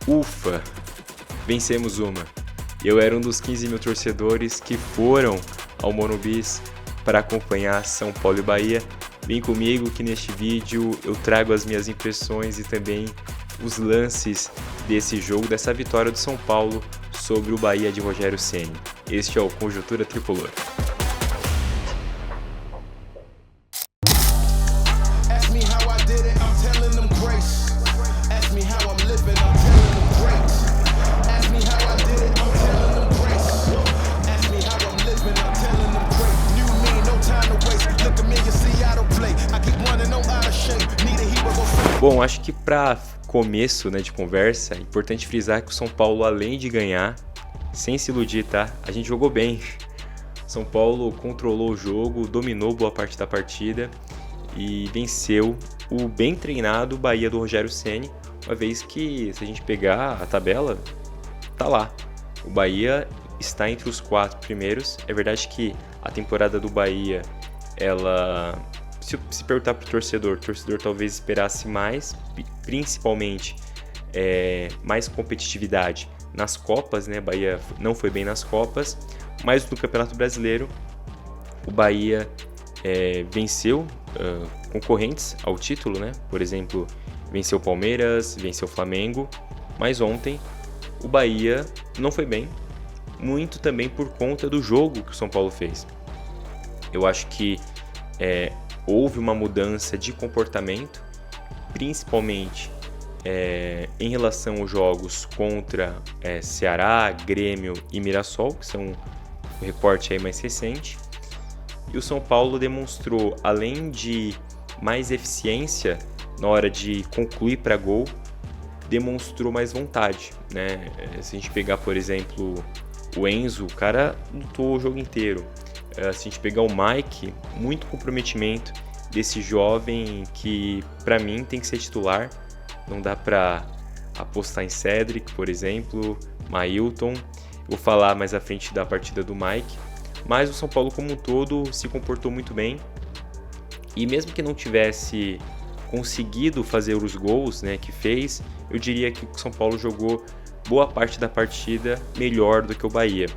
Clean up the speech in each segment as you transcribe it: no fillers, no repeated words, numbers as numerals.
Ufa, vencemos uma. Eu era um dos 15 mil torcedores que foram ao Morumbis para acompanhar São Paulo e Bahia. Vem comigo que neste vídeo eu trago as minhas impressões e também os lances desse jogo, dessa vitória do São Paulo sobre o Bahia de Rogério Ceni. Este é o Conjuntura Tricolor. Bom, acho que para começo, de conversa, é importante frisar que o São Paulo, além de ganhar, sem se iludir, tá? A gente jogou bem. São Paulo controlou o jogo, dominou boa parte da partida e venceu o bem treinado Bahia do Rogério Ceni, uma vez que, se a gente pegar a tabela, tá lá. O Bahia está entre os 4 primeiros. É verdade que a temporada do Bahia, ela... Se perguntar para o torcedor talvez esperasse mais, principalmente mais competitividade nas Copas, né? Bahia não foi bem nas Copas, mas no Campeonato Brasileiro o Bahia venceu concorrentes ao título, né? Por exemplo, venceu o Palmeiras, venceu o Flamengo, mas ontem o Bahia não foi bem, muito também por conta do jogo que o São Paulo fez. Eu acho que houve uma mudança de comportamento, principalmente em relação aos jogos contra Ceará, Grêmio e Mirassol, que são o recorte aí mais recente. E o São Paulo demonstrou, além de mais eficiência na hora de concluir para gol, demonstrou mais vontade, né? Se a gente pegar, por exemplo, o Enzo, o cara lutou o jogo inteiro. Se a gente pegar o Mike, muito comprometimento desse jovem que, para mim, tem que ser titular. Não dá para apostar em Cedric, por exemplo, Mailton. Vou falar mais à frente da partida do Mike. Mas o São Paulo, como um todo, se comportou muito bem. E mesmo que não tivesse conseguido fazer os gols, que fez, eu diria que o São Paulo jogou boa parte da partida melhor do que o Bahia.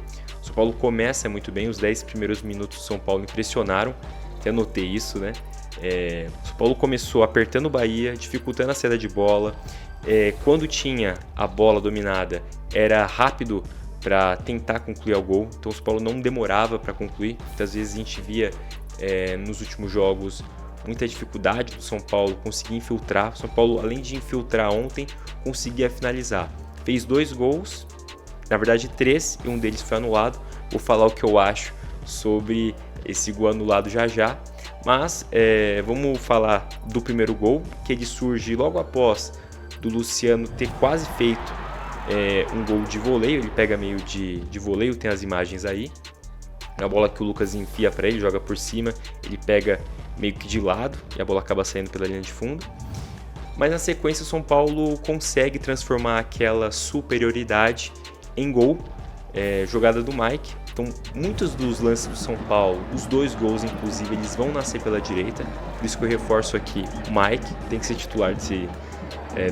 O São Paulo começa muito bem, os 10 primeiros minutos do São Paulo impressionaram, até anotei isso, né? O São Paulo começou apertando o Bahia, dificultando a saída de bola. Quando tinha a bola dominada, era rápido para tentar concluir o gol, então o São Paulo não demorava para concluir. Muitas vezes a gente via nos últimos jogos muita dificuldade do São Paulo conseguir infiltrar. O São Paulo, além de infiltrar ontem, conseguia finalizar. Fez 2 gols, na verdade 3, e um deles foi anulado. Vou falar o que eu acho sobre esse gol anulado já. Mas vamos falar do primeiro gol, que ele surge logo após do Luciano ter quase feito um gol de voleio. Ele pega meio de voleio, tem as imagens aí. A bola que o Lucas enfia para ele, joga por cima, ele pega meio que de lado e a bola acaba saindo pela linha de fundo. Mas na sequência o São Paulo consegue transformar aquela superioridade em gol, jogada do Mike. Então muitos dos lances do São Paulo, os 2 gols inclusive, eles vão nascer pela direita. Por isso que eu reforço aqui, o Mike tem que ser titular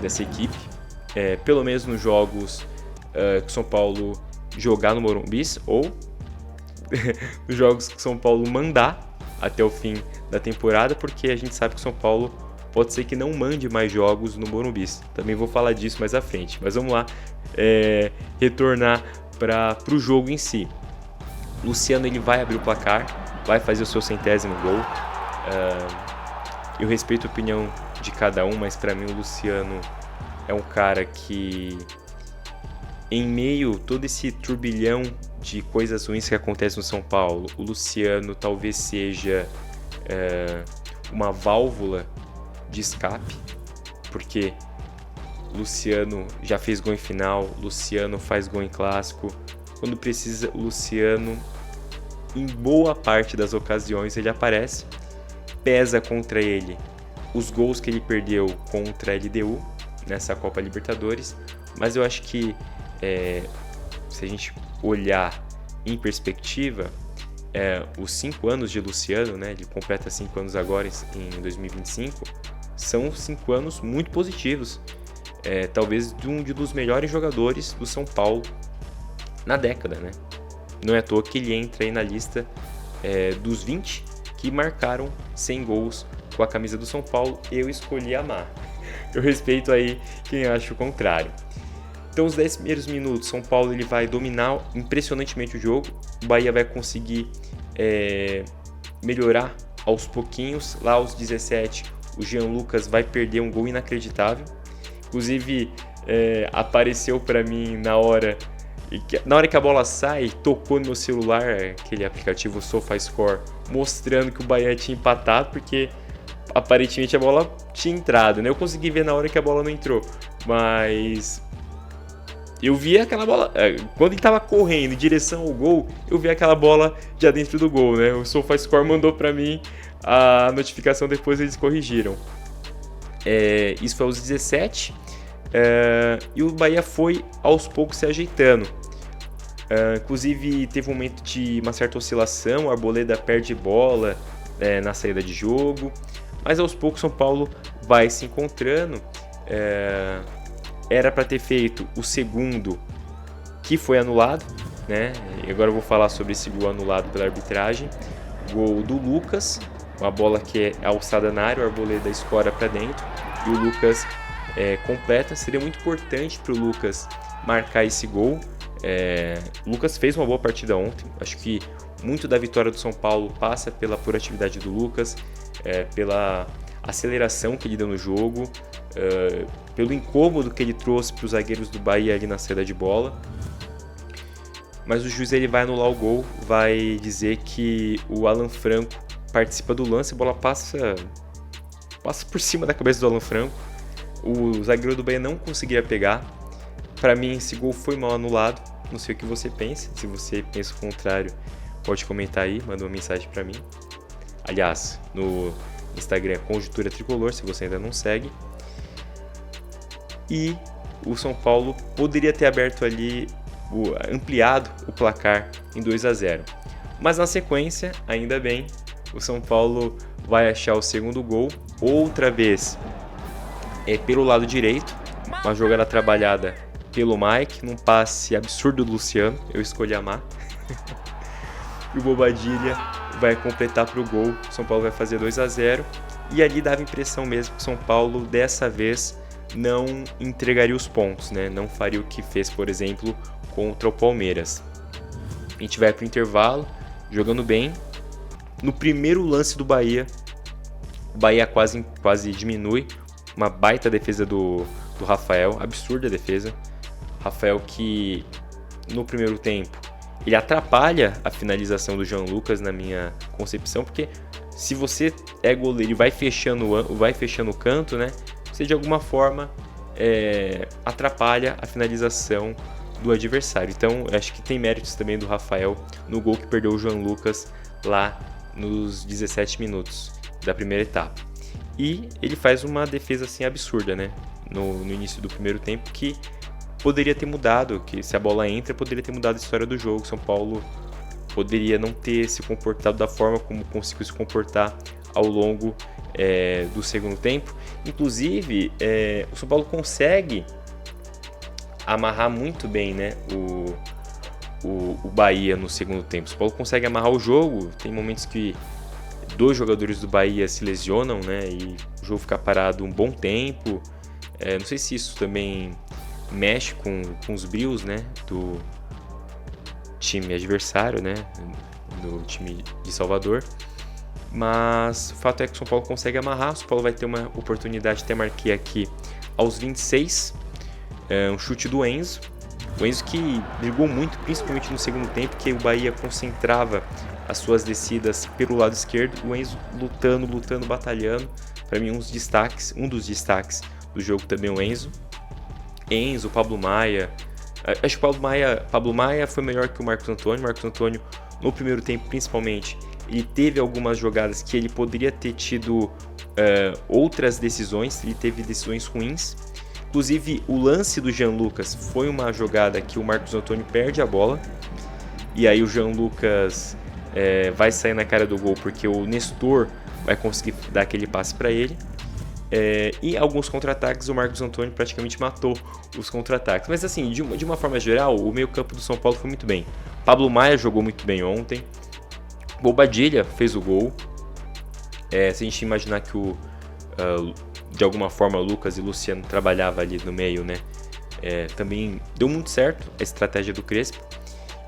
dessa equipe. Pelo menos nos jogos que o São Paulo jogar no Morumbis, ou nos jogos que o São Paulo mandar até o fim da temporada, porque a gente sabe que o São Paulo pode ser que não mande mais jogos no Morumbis. Também vou falar disso mais à frente, mas vamos lá retornar para o jogo em si. Luciano, ele vai abrir o placar, vai fazer o seu 100º gol. Eu respeito a opinião de cada um, mas para mim o Luciano é um cara que, em meio a todo esse turbilhão de coisas ruins que acontecem no São Paulo, o Luciano talvez seja uma válvula de escape, porque Luciano já fez gol em final, Luciano faz gol em clássico. Quando precisa, o Luciano, em boa parte das ocasiões, ele aparece. Pesa contra ele os gols que ele perdeu contra a LDU nessa Copa Libertadores, mas eu acho que se a gente olhar em perspectiva, os 5 anos de Luciano, ele completa 5 anos agora em 2025, são 5 anos muito positivos. talvez de um dos melhores jogadores do São Paulo na década, né? Não é à toa que ele entra aí na lista dos 20 que marcaram 100 gols com a camisa do São Paulo. Eu escolhi Amar. Eu respeito aí quem acha o contrário. Então, os 10 primeiros minutos, São Paulo ele vai dominar impressionantemente o jogo. O Bahia vai conseguir melhorar aos pouquinhos. Lá aos 17, o Jean Lucas vai perder um gol inacreditável. Inclusive, apareceu para mim na hora que a bola sai, tocou no meu celular, aquele aplicativo SofaScore, mostrando que o Bahia tinha empatado, porque aparentemente a bola tinha entrado, né? Eu consegui ver na hora que a bola não entrou, mas eu vi aquela bola, quando ele estava correndo em direção ao gol, eu vi aquela bola já dentro do gol, né? O SofaScore mandou para mim a notificação, depois eles corrigiram. Isso foi aos 17, e o Bahia foi aos poucos se ajeitando. Inclusive teve um momento de uma certa oscilação, o Arboleda perde bola na saída de jogo, mas aos poucos São Paulo vai se encontrando. Era para ter feito o segundo, que foi anulado, né? E agora eu vou falar sobre esse gol anulado pela arbitragem. Gol do Lucas, uma bola que é alçada na área, o Arboleda escora para dentro e o Lucas completa. Seria muito importante para o Lucas marcar esse gol. O Lucas fez uma boa partida ontem. Acho que muito da vitória do São Paulo passa pela pura atividade do Lucas, pela aceleração que ele deu no jogo, pelo incômodo que ele trouxe para os zagueiros do Bahia ali na saída de bola. Mas o juiz ele vai anular o gol, vai dizer que o Alan Franco participa do lance, a bola passa por cima da cabeça do Alan Franco. O zagueiro do Bahia não conseguia pegar. Para mim esse gol foi mal anulado, não sei o que você pensa. Se você pensa o contrário, pode comentar aí, manda uma mensagem para mim. Aliás, no Instagram Conjuntura Tricolor, se você ainda não segue. E o São Paulo poderia ter aberto ali, ampliado o placar em 2-0. Mas na sequência, ainda bem, o São Paulo vai achar o segundo gol, outra vez pelo lado direito, uma jogada trabalhada pelo Mike, num passe absurdo do Luciano, eu escolhi Amar. E o Bobadilha vai completar para o gol, o São Paulo vai fazer 2-0, e ali dava a impressão mesmo que o São Paulo dessa vez não entregaria os pontos, né? Não faria o que fez, por exemplo, contra o Palmeiras. A gente vai para o intervalo, jogando bem. No primeiro lance do Bahia, o Bahia quase diminui, uma baita defesa do Rafael, absurda defesa. Rafael que no primeiro tempo ele atrapalha a finalização do Jean Lucas, na minha concepção, porque se você é goleiro e vai fechando o canto, né, você de alguma forma atrapalha a finalização do adversário. Então acho que tem méritos também do Rafael no gol que perdeu o Jean Lucas lá nos 17 minutos da primeira etapa. E ele faz uma defesa assim absurda, né, no início do primeiro tempo, que poderia ter mudado, que se a bola entra, poderia ter mudado a história do jogo. São Paulo poderia não ter se comportado da forma como conseguiu se comportar ao longo do segundo tempo. Inclusive, o São Paulo consegue amarrar muito bem, né, o Bahia no segundo tempo. O São Paulo consegue amarrar o jogo. Tem momentos que 2 jogadores do Bahia se lesionam, né, e o jogo fica parado um bom tempo. Não sei se isso também mexe com os brios, né, do time adversário, né, do time de Salvador, mas o fato é que o São Paulo consegue amarrar. O São Paulo vai ter uma oportunidade, até marquei aqui, aos 26, um chute do Enzo. O Enzo que brigou muito, principalmente no segundo tempo, que o Bahia concentrava as suas descidas pelo lado esquerdo. O Enzo lutando, batalhando. Para mim, um dos destaques do jogo também o Enzo, Pablo Maia. Acho que o Pablo Maia foi melhor que o Marcos Antônio. Marcos Antônio, no primeiro tempo principalmente, ele teve algumas jogadas que ele poderia ter tido outras decisões, ele teve decisões ruins. Inclusive, o lance do Jean Lucas foi uma jogada que o Marcos Antônio perde a bola, e aí o Jean Lucas vai sair na cara do gol, porque o Nestor vai conseguir dar aquele passe para ele. E alguns contra-ataques, o Marcos Antônio praticamente matou os contra-ataques. Mas assim, de uma forma geral, o meio-campo do São Paulo foi muito bem. Pablo Maia jogou muito bem ontem. Bobadilla fez o gol. Se a gente imaginar que de alguma forma Lucas e Luciano trabalhavam ali no meio, né? Também deu muito certo a estratégia do Crespo.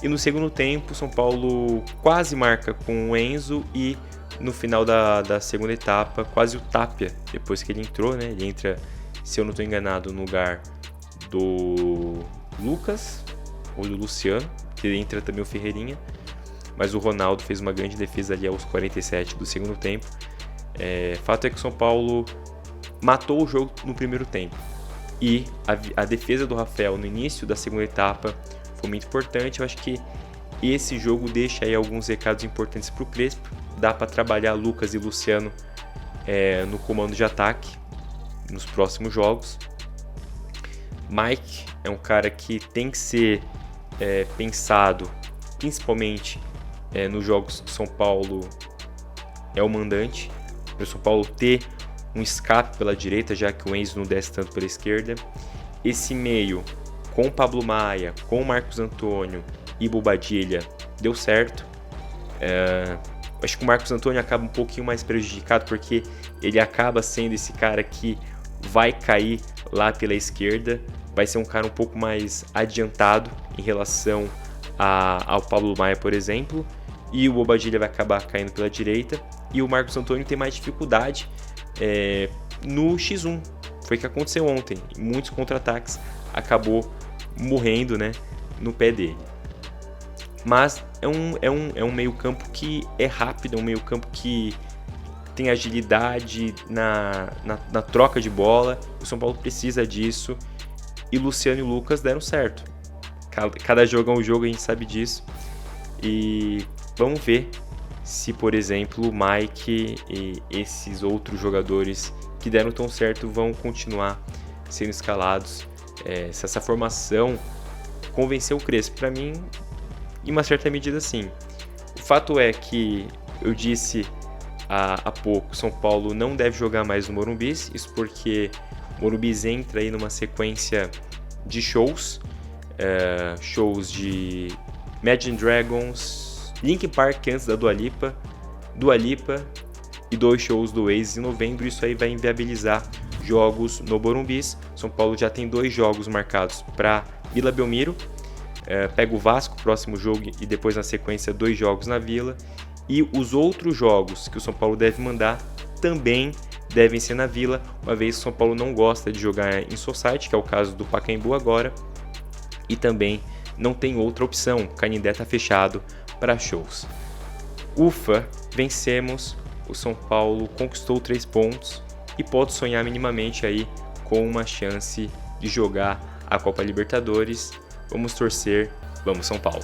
E no segundo tempo, o São Paulo quase marca com o Enzo e no final da segunda etapa, quase o Tapia, depois que ele entrou, né? Ele entra, se eu não estou enganado, no lugar do Lucas ou do Luciano, que entra também o Ferreirinha. Mas o Ronaldo fez uma grande defesa ali aos 47 do segundo tempo. Fato é que o São Paulo matou o jogo no primeiro tempo. E a defesa do Rafael no início da segunda etapa foi muito importante. Eu acho que esse jogo deixa aí alguns recados importantes para o Crespo. Dá para trabalhar Lucas e Luciano no comando de ataque nos próximos jogos. Mike é um cara que tem que ser pensado, principalmente nos jogos que o São Paulo é o mandante, para o São Paulo ter um escape pela direita, já que o Enzo não desce tanto pela esquerda. Esse meio, com o Pablo Maia, com o Marcos Antônio e Bobadilla, deu certo. Acho que o Marcos Antônio acaba um pouquinho mais prejudicado, porque ele acaba sendo esse cara que vai cair lá pela esquerda, vai ser um cara um pouco mais adiantado em relação ao Pablo Maia, por exemplo, e o Bobadilla vai acabar caindo pela direita, e o Marcos Antônio tem mais dificuldade no X1. Foi o que aconteceu ontem, muitos contra-ataques acabou morrendo, né, no pé dele. Mas é um meio campo que é rápido, é um meio campo que tem agilidade na troca de bola. O São Paulo precisa disso. E Luciano e Lucas deram certo. Cada jogo é um jogo, a gente sabe disso. E vamos ver se, por exemplo, o Mike e esses outros jogadores que deram tão certo vão continuar sendo escalados. Se essa formação convenceu o Crespo. Para mim, em uma certa medida, sim. O fato é que eu disse há pouco, São Paulo não deve jogar mais no Morumbi, isso porque o Morumbi entra aí numa sequência de shows de Imagine Dragons, Linkin Park antes da Dua Lipa e 2 shows do Oasis em novembro. Isso aí vai inviabilizar jogos no Morumbi. São Paulo já tem 2 jogos marcados para Vila Belmiro. Pega o Vasco, próximo jogo, e depois na sequência 2 jogos na Vila. E os outros jogos que o São Paulo deve mandar também devem ser na Vila, uma vez que o São Paulo não gosta de jogar em Society, que é o caso do Pacaembu agora, e também não tem outra opção, Canindé está fechado para shows. Ufa, vencemos, o São Paulo conquistou 3 pontos e pode sonhar minimamente aí com uma chance de jogar a Copa Libertadores. Vamos torcer, vamos São Paulo!